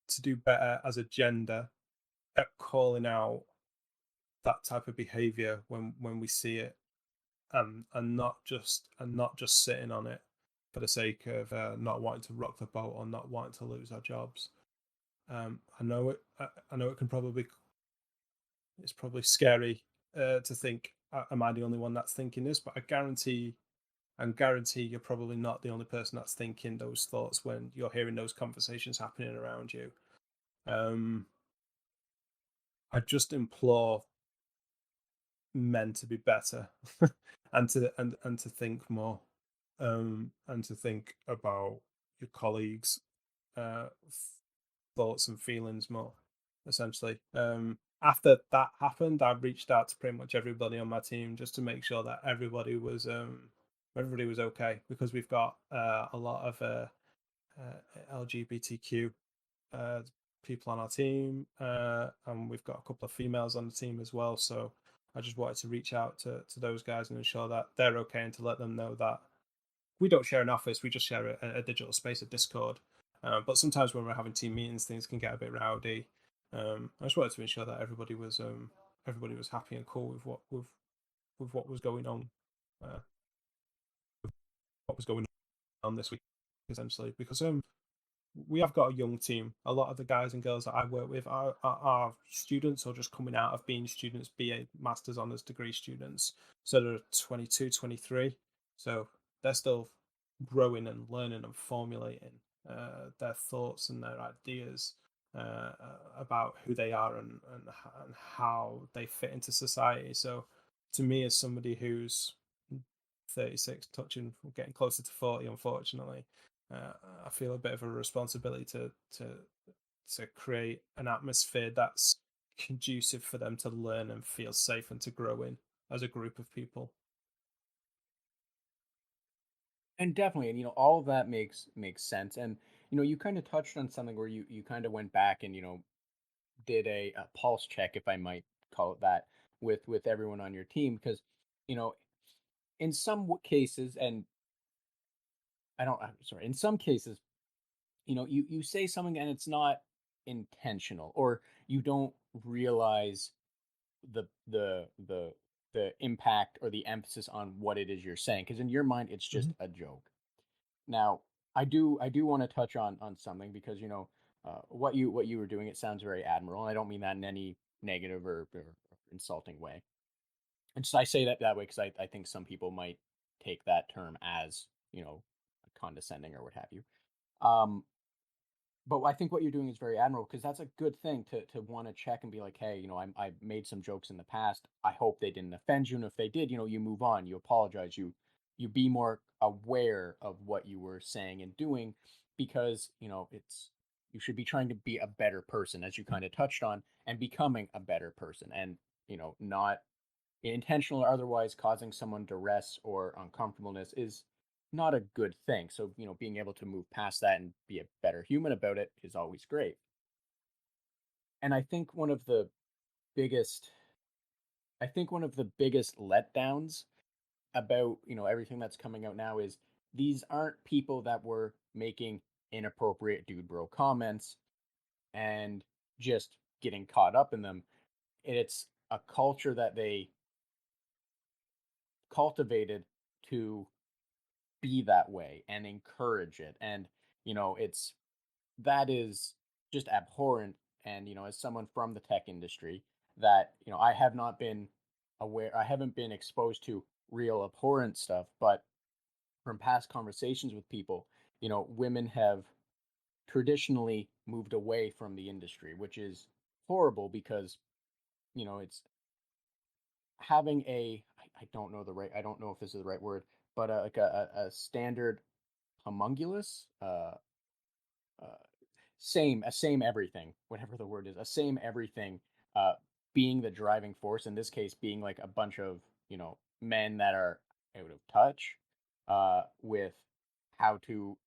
to do better as a gender at calling out that type of behavior when we see it, and not just sitting on it for the sake of not wanting to rock the boat or not wanting to lose our jobs. I know it. I know it can probably. It's probably scary to think. Am I the only one that's thinking this? But I guarantee you're probably not the only person that's thinking those thoughts when you're hearing those conversations happening around you. Um, I just implore men to be better and to think more, and to think about your colleagues' uh, thoughts and feelings more. Essentially, after that happened, I reached out to pretty much everybody on my team just to make sure that everybody was everybody was okay, because we've got a lot of LGBTQ uh, people on our team, and we've got a couple of females on the team as well. So I just wanted to reach out to those guys and ensure that they're okay, and to let them know that we don't share an office, we just share a digital space, a Discord. But sometimes when we're having team meetings, things can get a bit rowdy. I just wanted to ensure that everybody was happy and cool with what was going on, uh, what was going on this week, essentially, because we have got a young team. A lot of the guys and girls that I work with are students, or just coming out of being students, BA Masters Honours degree students. So they're 22, 23. So they're still growing and learning and formulating their thoughts and their ideas about who they are, and how they fit into society. So to me, as somebody who's 36, touching, getting closer to 40, unfortunately, I feel a bit of a responsibility to create an atmosphere that's conducive for them to learn and feel safe, and to grow in as a group of people. And definitely, and all of that makes sense. And you kind of touched on something where you kind of went back and did a pulse check, if I might call it that, with everyone on your team, because you know in some cases, and I'm sorry, in some cases, you say something and it's not intentional, or you don't realize the the impact or the emphasis on what it is you're saying, because in your mind it's Mm-hmm. just a joke. Now, I do want to touch on something, because what you were doing, it sounds very admirable, and I don't mean that in any negative or insulting way. And just I say that way because I think some people might take that term as condescending or what have you. Um, but I think what you're doing is very admirable, because that's a good thing to want to check and be like, hey, I made some jokes in the past. I hope they didn't offend you, and if they did, you move on, you apologize, you be more aware of what you were saying and doing, because it's you should be trying to be a better person, as you kind of touched on, and becoming a better person, and not intentional or otherwise causing someone duress or uncomfortableness is not a good thing. So, being able to move past that and be a better human about it is always great. And biggest I think one of the biggest letdowns about, everything that's coming out now is these aren't people that were making inappropriate dude bro comments and just getting caught up in them. It's a culture that they cultivated to be that way and encourage it. And it's that is just abhorrent. And as someone from the tech industry, that I haven't been exposed to real abhorrent stuff, but from past conversations with people, women have traditionally moved away from the industry, which is horrible, because it's having I don't know I don't know if this is the right word, but like a standard homunculus, uh, same everything, whatever the word is, a same everything, uh, being the driving force. In this case, being like a bunch of men that are out of touch with how to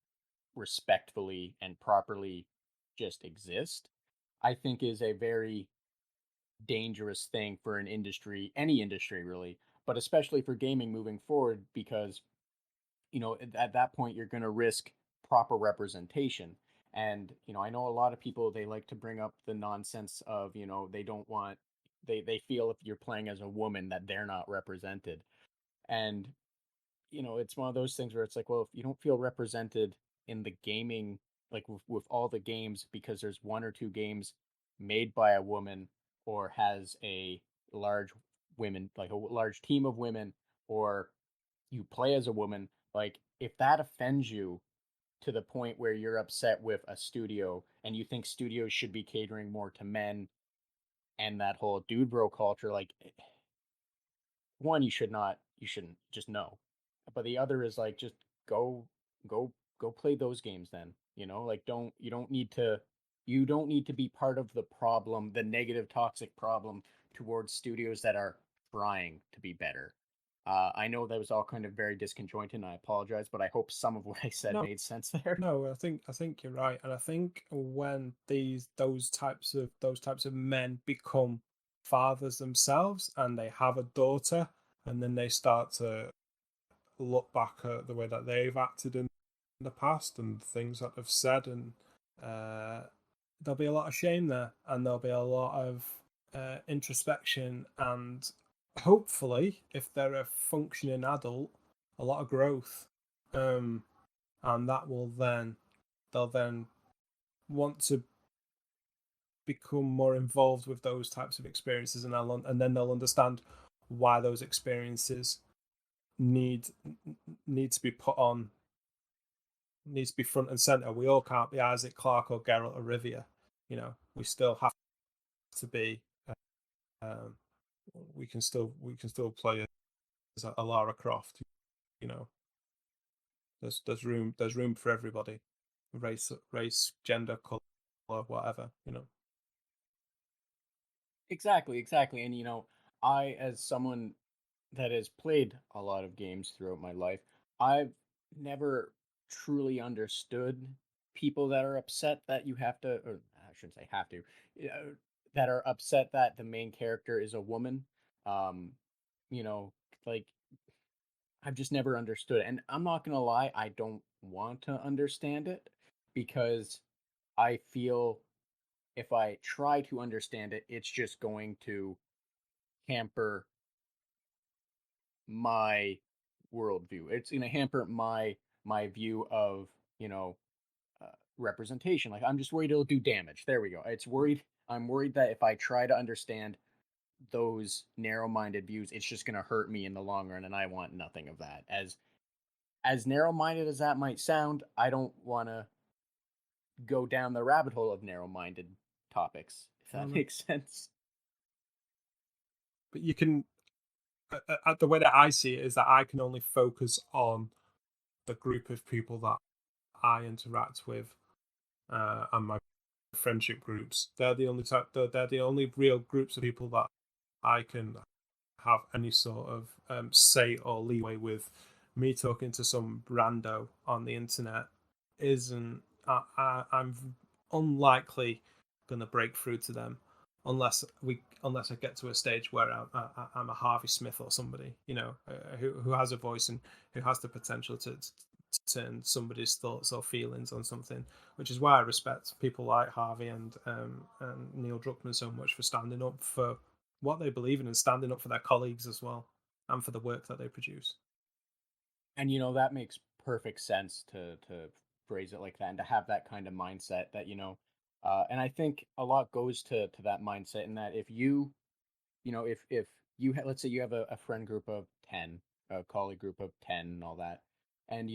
respectfully and properly just exist, I think is a very dangerous thing for an industry, any industry really, but especially for gaming moving forward, because at that point you're going to risk proper representation. And I know a lot of people, they like to bring up the nonsense of they don't want they feel if you're playing as a woman that they're not represented. And it's one of those things where it's like, well, if you don't feel represented in the gaming, like with all the games, because there's one or two games made by a woman, or has a large like a large team of women, or you play as a woman, like if that offends you to the point where you're upset with a studio and you think studios should be catering more to men and that whole dude bro culture, like one, you shouldn't just know. But the other is like, just go go go play those games then. Like, you don't need to be part of the problem, the negative toxic problem towards studios that are trying to be better. I know that was all kind of very disconjointed, and I apologize, but I hope some of what I said No, made sense there. no, I think you're right, and I think when those types of men become fathers themselves, and they have a daughter, and then they start to look back at the way that they've acted in the past and things that they've said, and uh, there'll be a lot of shame there, and there'll be a lot of introspection, and hopefully, if they're a functioning adult, a lot of growth, and that will then they'll then want to become more involved with those types of experiences, and then they'll understand why those experiences need need to be put on needs to be front and center. We all can't be Isaac Clarke or Geralt of Rivia. We still have to be. Um, we can still play as a Lara Croft. You know, there's room for everybody, race, gender, color, whatever. Exactly, exactly. And I, as someone that has played a lot of games throughout my life, I've never truly understood people that are upset that you have to, or I shouldn't say have to, that are upset that the main character is a woman. Um, you know, like I've just never understood it. And I'm not gonna lie, I don't want to understand it because I feel if I try to understand it, it's just going to hamper my worldview. It's going to hamper my view of you know uh, representation. Like I'm just worried it'll do damage. There we go. It's worried. I'm worried that if I try to understand those narrow-minded views, it's just going to hurt me in the long run, and I want nothing of that. As narrow-minded as that might sound, I don't want to go down the rabbit hole of narrow-minded topics. If No, that no. makes sense. But you can. The way that I see it is that I can only focus on the group of people that I interact with, and my friendship groups. They're the only real groups of people that I can have any sort of say or leeway with. Me talking to some rando on the internet isn't. I'm unlikely gonna break through to them unless I get to a stage where I'm a Harvey Smith or somebody, who has a voice and who has the potential to turn somebody's thoughts or feelings on something, which is why I respect people like Harvey and Neil Druckmann so much for standing up for what they believe in and standing up for their colleagues as well, and for the work that they produce. And that makes perfect sense to phrase it like that and to have that kind of mindset that and I think a lot goes to that mindset in that if if you let's say you have a friend group of 10, a colleague group of 10 and all that, and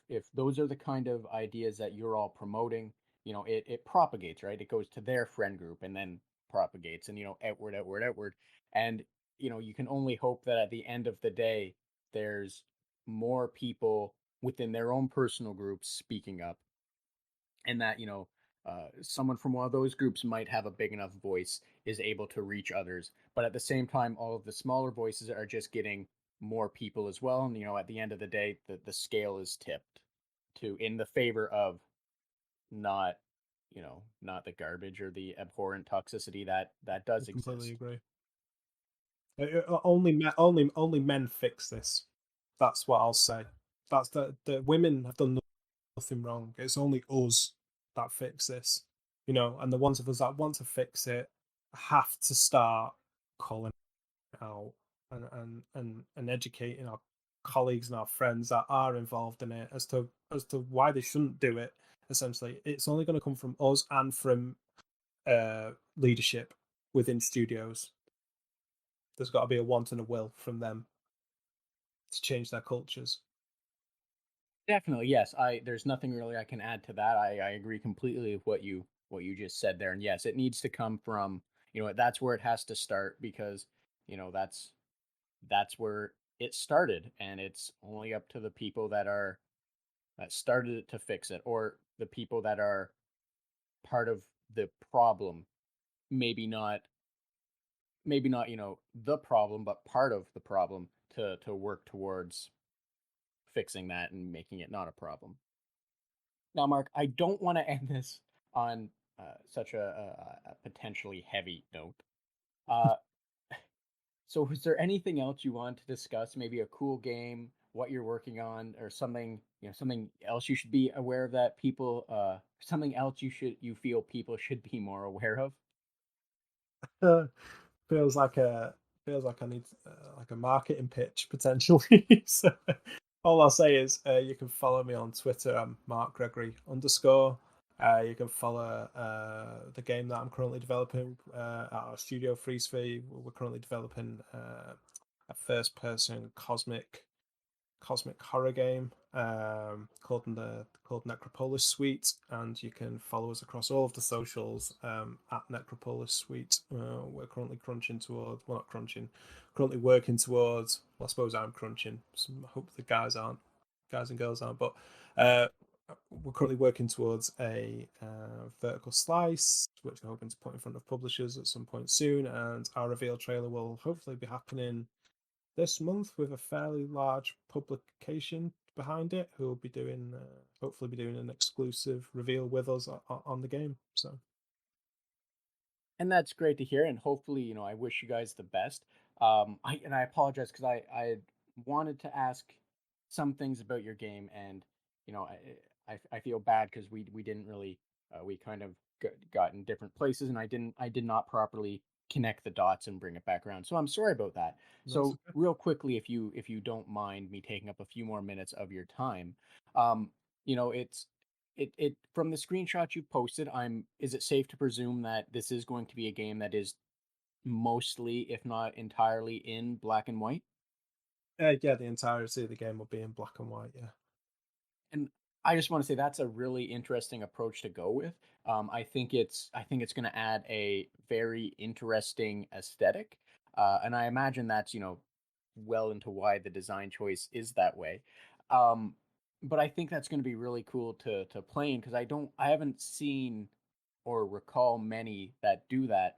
if those are the kind of ideas that you're all promoting, it propagates, right? It goes to their friend group and then propagates and outward, outward, outward. And you can only hope that at the end of the day there's more people within their own personal groups speaking up, and that someone from one of those groups might have a big enough voice, is able to reach others, but at the same time all of the smaller voices are just getting more people as well, and at the end of the day the scale is tipped to in the favor of not not the garbage or the abhorrent toxicity that I does completely exist. agree. Only men fix this. That's what I'll say. That's the women have done nothing wrong. It's only us that fix this, and the ones of us that want to fix it have to start calling it out, and educating our colleagues and our friends that are involved in it as to why they shouldn't do it. Essentially, it's only going to come from us and from leadership within studios. There's got to be a want and a will from them to change their cultures. Definitely, yes. There's nothing really I can add to that. I agree completely with what you just said there. And yes, it needs to come from, that's where it has to start because, that's where it started, and it's only up to the people that started it to fix it, or the people that are part of the problem. Maybe not, the problem, but part of the problem to work towards fixing that and making it not a problem. Now, Mark, I don't want to end this on such a potentially heavy note. Uh, so, is there anything else you want to discuss? Maybe a cool game, what you're working on, or something something else you should be aware of that people, something else you feel people should be more aware of? feels like a feels like I need like a marketing pitch potentially. So all I'll say is you can follow me on Twitter. I'm Mark Gregory _ you can follow the game that I'm currently developing at our studio, Freesphere. We're currently developing a first-person cosmic horror game called Necropolis Suite, and you can follow us across all of the socials at Necropolis Suite. We're currently not crunching, currently working towards. Well, I suppose I'm crunching. So I hope the guys and girls aren't, but we're currently working towards a vertical slice, which we're hoping to put in front of publishers at some point soon, and our reveal trailer will hopefully be happening this month with a fairly large publication behind it who will be doing hopefully be doing an exclusive reveal with us on the game. So And that's great to hear. And hopefully, I wish you guys the best. I apologize because I had wanted to ask some things about your game, and I feel bad because we didn't really we kind of got in different places, and I did not properly connect the dots and bring it back around. So I'm sorry about that. that's So okay. real quickly, if you don't mind me taking up a few more minutes of your time, um, it's it from the screenshot you posted, I'm is it safe to presume that this is going to be a game that is mostly, if not entirely, in black and white? Yeah, the entirety of the game will be in black and white. Yeah. And I just want to say that's a really interesting approach to go with. I think it's going to add a very interesting aesthetic, and I imagine that's well into why the design choice is that way. Um, but I think that's going to be really cool to play in because I haven't seen or recall many that do that,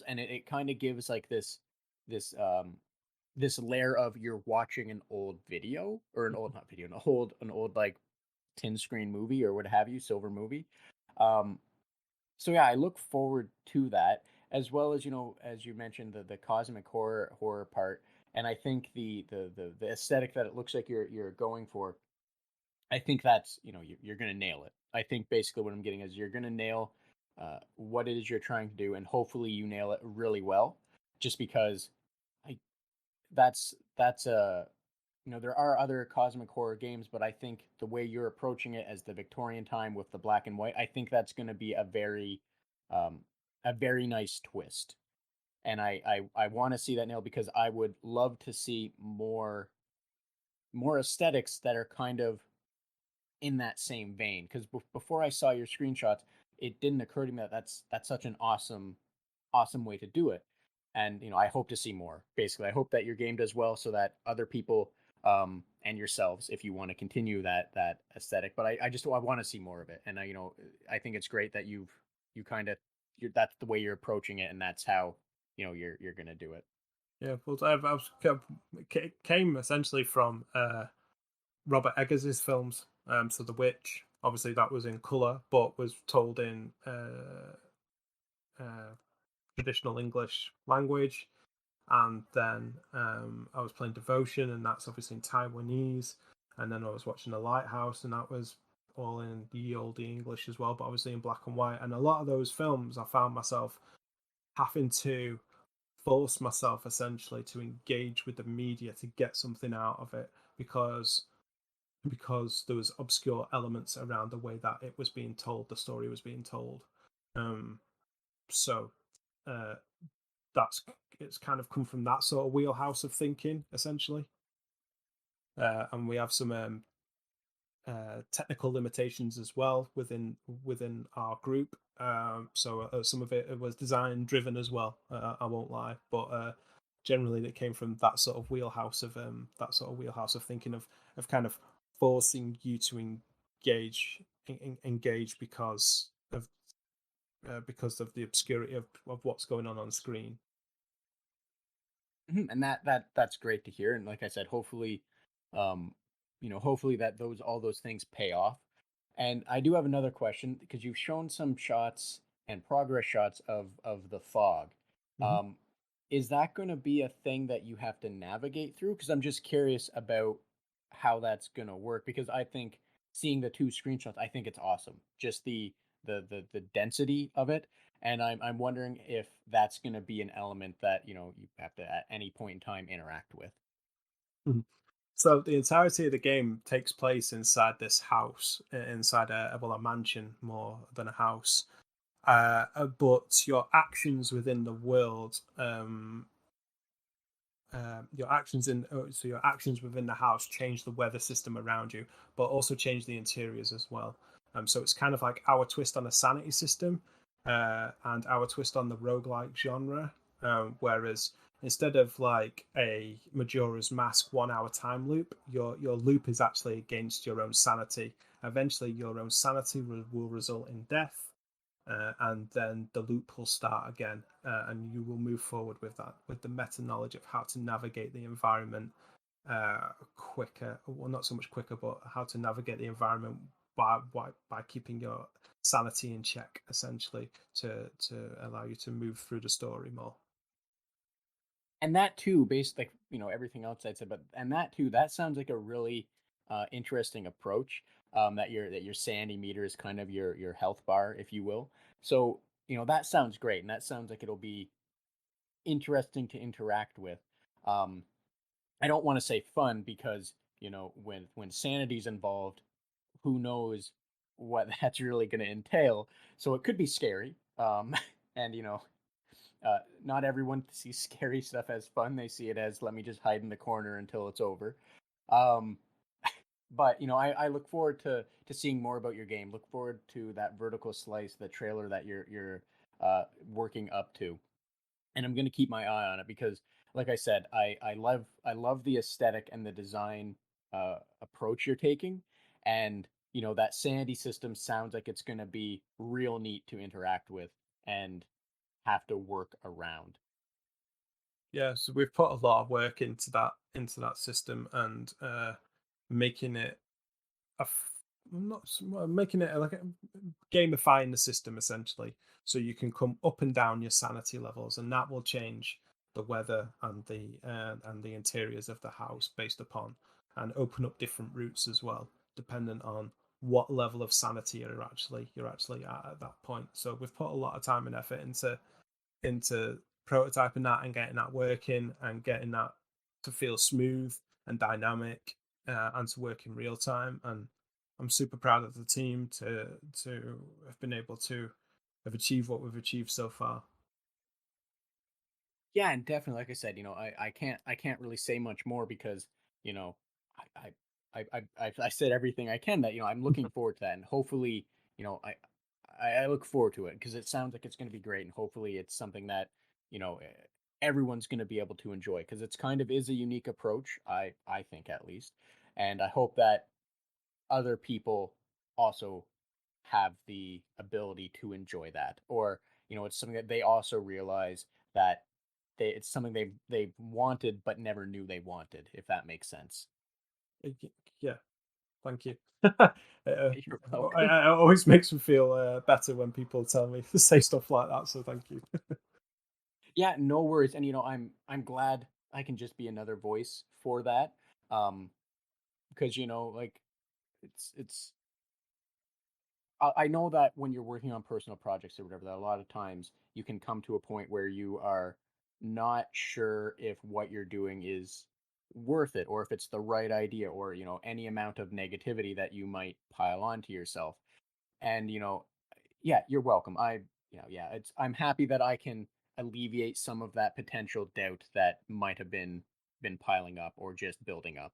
and it kind of gives like this this layer of you're watching an old video or an old not video an old like tin screen movie or what have you, silver movie. Um, so yeah, I look forward to that as well as as you mentioned the cosmic horror part, and I think the aesthetic that it looks like you're going for. I think that's you're gonna nail it. I think basically what I'm getting is you're gonna nail what it is you're trying to do, and hopefully you nail it really well. Just because I that's a there are other cosmic horror games, but I think the way you're approaching it as the Victorian time with the black and white, I think that's going to be um, a very nice twist. And I want to see that nail because I would love to see more aesthetics that are kind of in that same vein. Because before I saw your screenshots, it didn't occur to me that that's such an awesome way to do it. And I hope to see more. Basically, I hope that your game does well so that other people and yourselves, if you want to continue that aesthetic. But I want to see more of it. And I think it's great that you kind of that's the way you're approaching it, and that's how you're gonna do it. Yeah, well, came essentially from Robert Eggers's films. So The Witch, obviously, that was in color, but was told in uh, traditional English language. And then I was playing Devotion, and that's obviously in Taiwanese. And then I was watching The Lighthouse, and that was all in the old English as well, but obviously in black and white. And a lot of those films, I found myself having to force myself essentially to engage with the media to get something out of it because there was obscure elements around the way that it was being told, the story was being told. Um, so uh, that's it's kind of come from that sort of wheelhouse of thinking essentially, and we have some technical limitations as well within our group. So some of it was design driven as well. I won't lie, but generally it came from that sort of wheelhouse of thinking of kind of forcing you to engage because of the obscurity of what's going on screen. And that's great to hear. And like I said, hopefully, um, hopefully that those all those things pay off. And I do have another question because you've shown some shots and progress shots of the fog. Mhm. Um, is that going to be a thing that you have to navigate through? Because I'm just curious about how that's going to work. Because I think seeing the two screenshots, I think it's awesome. Just the density of it, and I'm wondering if that's going to be an element that you have to at any point in time interact with. Mhm. So the entirety of the game takes place inside this house, inside a mansion more than a house. But your actions within the world, your actions so your actions within the house change the weather system around you, but also change the interiors as well. So it's kind of like our twist on a sanity system, and our twist on the roguelike genre. Whereas instead of like a Majora's Mask 1 hour time loop, your loop is actually against your own sanity. Eventually, your own sanity will result in death, and then the loop will start again, and you will move forward with that, with the meta knowledge of how to navigate the environment quicker. Well, not so much quicker, but how to navigate the environment by keeping your sanity in check, essentially, to allow you to move through the story more. And that too, based like everything else I said, but and that too, that sounds like a really interesting approach. That your sanity meter is kind of your health bar, if you will. So that sounds great, and that sounds like it'll be interesting to interact with. Um, I don't want to say fun because when sanity's involved, who knows what that's really going to entail. So it could be scary. And not everyone sees scary stuff as fun. They see it as let me just hide in the corner until it's over. Um, but I look forward to seeing more about your game. Look forward to that vertical slice, the trailer that you're working up to, and I'm gonna keep my eye on it because, like I said, I love the aesthetic and the design approach you're taking, and that sanity system sounds like it's gonna be real neat to interact with and have to work around. Yeah, so we've put a lot of work into that system, and making it not making it like gamifying the system, essentially, so you can come up and down your sanity levels, and that will change the weather and the interiors of the house based upon, and open up different routes as well, dependent on what level of sanity you're actually at that point. So we've put a lot of time and effort into prototyping that and getting that working and getting that to feel smooth and dynamic, and to work in real time. And I'm super proud of the team to have been able to have achieved what we've achieved so far. Yeah, and definitely, like I said, I can't really say much more because you know I said everything I can that I'm looking forward to that, and hopefully you know I look forward to it because it sounds like it's going to be great, and hopefully it's something that you know eh, everyone's going to be able to enjoy because it's kind of is a unique approach. I think at least, and I hope that other people also have the ability to enjoy that, or it's something that they also realize that it's something they wanted but never knew they wanted, if that makes sense. Yeah, thank you. You're welcome. It always makes me feel better when people tell me to say stuff like that, so thank you. Yeah, no worries. And I'm glad I can just be another voice for that. Um, because like it's I know that when you're working on personal projects or whatever, that a lot of times you can come to a point where you are not sure if what you're doing is worth it or if it's the right idea or any amount of negativity that you might pile onto yourself. And yeah, you're welcome. Yeah, I'm happy that I can alleviate some of that potential doubt that might have been piling up or just building up.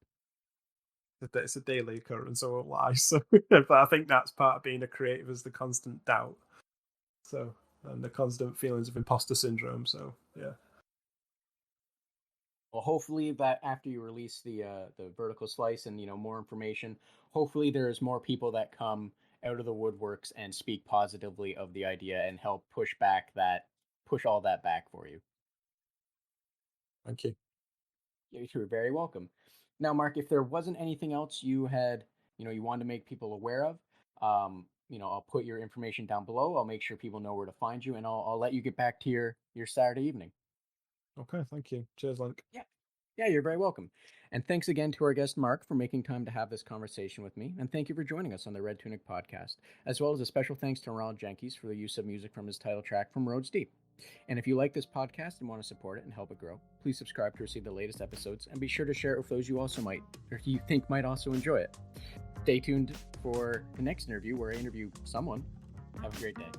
It's a daily occurrence, I won't lie. So, but I think that's part of being a creative, is the constant doubt. So, and the constant feelings of imposter syndrome. So, yeah. Well, hopefully that after you release the vertical slice and more information, hopefully there's more people that come out of the woodworks and speak positively of the idea and help push all that back for you. Thank you. You're very welcome. Now, Mark, if there wasn't anything else you had, you wanted to make people aware of, I'll put your information down below. I'll make sure people know where to find you, and I'll let you get back to your Saturday evening. Okay, thank you. Cheers, Link. Yeah. Yeah, you're very welcome. And thanks again to our guest, Mark, for making time to have this conversation with me. And thank you for joining us on the Red Tunic podcast, as well as a special thanks to Ronald Jenkins for the use of music from his title track from Roads Deep. And if you like this podcast and want to support it and help it grow, please subscribe to receive the latest episodes and be sure to share it with those you also might, or you think might also enjoy it. Stay tuned for the next interview where I interview someone. Have a great day.